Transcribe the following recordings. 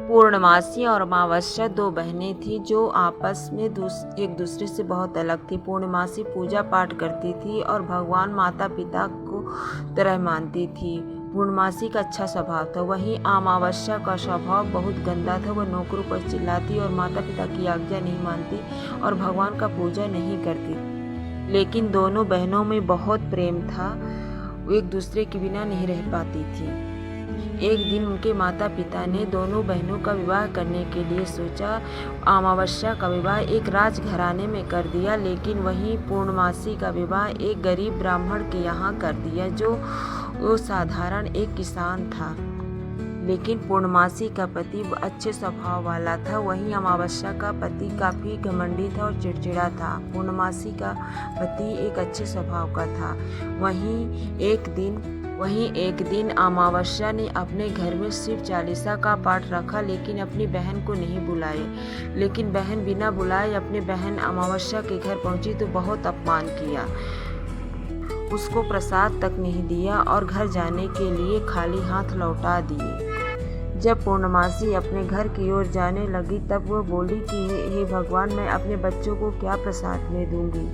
पूर्णमासी और अमावस्या दो बहनें थीं जो आपस में एक दूसरे से बहुत अलग थी। पूर्णमासी पूजा पाठ करती थी और भगवान माता पिता को तरह मानती थी। पूर्णमासी का अच्छा स्वभाव था, वहीं अमावस्या का स्वभाव बहुत गंदा था। वह नौकरों पर चिल्लाती और माता पिता की आज्ञा नहीं मानती और भगवान का पूजा नहीं करती। लेकिन दोनों बहनों में बहुत प्रेम था, वो एक दूसरे के बिना नहीं रह पाती थी। एक दिन उनके माता पिता ने दोनों बहनों का विवाह करने के लिए सोचा। अमावस्या का विवाह एक राजघराने में कर दिया, लेकिन वहीं पूर्णमासी का विवाह एक गरीब ब्राह्मण के यहाँ कर दिया जो वो साधारण एक किसान था। लेकिन पूर्णमासी का पति अच्छे स्वभाव वाला था, वहीं अमावस्या का पति काफ़ी घमंडी था और चिड़चिड़ा था। पूर्णमासी का पति एक अच्छे स्वभाव का था। वहीं एक दिन अमावस्या ने अपने घर में शिव चालीसा का पाठ रखा, लेकिन अपनी बहन को नहीं बुलाए। लेकिन बहन बिना बुलाए अपने बहन अमावस्या के घर पहुंची तो बहुत अपमान किया, उसको प्रसाद तक नहीं दिया और घर जाने के लिए खाली हाथ लौटा दिए। जब पूर्णमासी अपने घर की ओर जाने लगी तब वह बोली कि हे भगवान, मैं अपने बच्चों को क्या प्रसाद में दूंगी।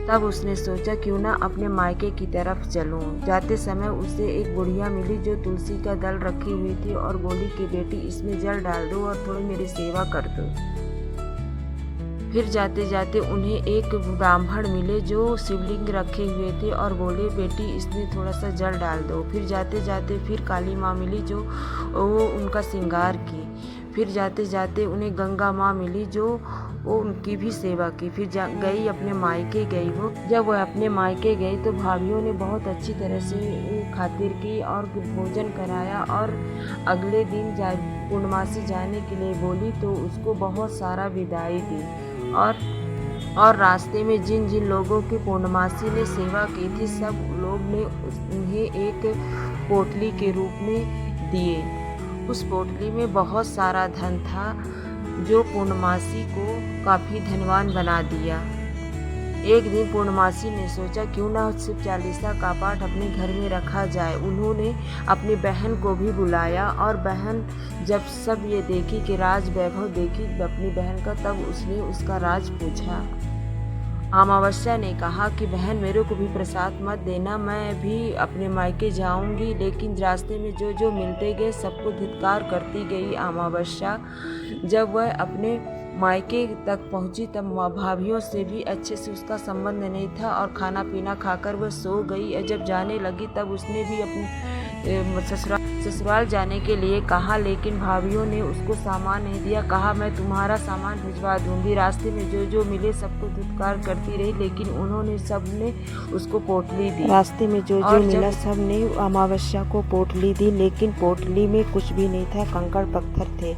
तब उसने सोचा क्यों ना अपने मायके की तरफ चलूं। जाते समय उसे एक बुढ़िया मिली जो तुलसी का दल रखी हुई थी और बोली कि बेटी, इसमें जल डाल दो और थोड़ी मेरी सेवा कर दो। फिर जाते जाते उन्हें एक ब्राह्मण मिले जो शिवलिंग रखे हुए थे और बोले, बेटी, इसमें थोड़ा सा जल डाल दो। फिर जाते जाते फिर काली माँ मिली जो वो उनका श्रृंगार की। फिर जाते जाते उन्हें गंगा माँ मिली जो वो उनकी भी सेवा की। फिर गई अपने मायके गई वो। जब वह अपने मायके गई तो भाभियों ने बहुत अच्छी तरह से खातिर की और भोजन कराया और अगले दिन पूर्णमासी जाने के लिए बोली तो उसको बहुत सारा विदाई दी। और रास्ते में जिन जिन लोगों की पूर्णमासी ने सेवा की थी सब लोग ने उन्हें एक पोटली के रूप में दिए। उस पोटली में बहुत सारा धन था जो पूर्णमासी को काफ़ी धनवान बना दिया। एक दिन पूर्णमासी ने सोचा क्यों ना शिव चालीसा का पाठ अपने घर में रखा जाए। उन्होंने अपनी बहन को भी बुलाया और बहन जब सब ये देखी कि राज वैभव देखी अपनी बहन का, तब उसने उसका राज पूछा। अमावस्या ने कहा कि बहन, मेरे को भी प्रसाद मत देना, मैं भी अपने मायके जाऊंगी। लेकिन रास्ते में जो जो मिलते गए सबको धिक्कार करती गई अमावस्या। जब वह अपने मायके तक पहुंची तब भाभियों से भी अच्छे से उसका संबंध नहीं था और खाना पीना खाकर वह सो गई। जब जाने लगी तब उसने भी अपने ससुराल जाने के लिए कहा, लेकिन भाभियों ने उसको सामान नहीं दिया। कहा, मैं तुम्हारा सामान भिजवा दूंगी। रास्ते में जो जो मिले सबको धिक्कार करती रही, लेकिन उन्होंने सबने उसको पोटली दी। रास्ते में जो जो मिला सब ने अमावस्या को पोटली दी, लेकिन पोटली में कुछ भी नहीं था, कंकड़ पत्थर थे।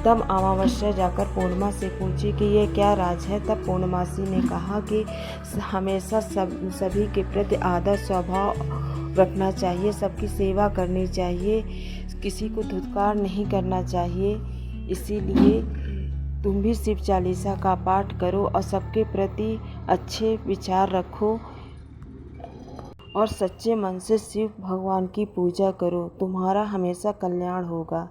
तब अमावस्या जाकर पूर्णिमा से पूछी कि ये क्या राज है। तब पूर्णमासी ने कहा कि हमेशा सभी के प्रति आदर स्वभाव रखना चाहिए, सबकी सेवा करनी चाहिए, किसी को धिक्कार नहीं करना चाहिए। इसीलिए तुम भी शिव चालीसा का पाठ करो और सबके प्रति अच्छे विचार रखो और सच्चे मन से शिव भगवान की पूजा करो, तुम्हारा हमेशा कल्याण होगा।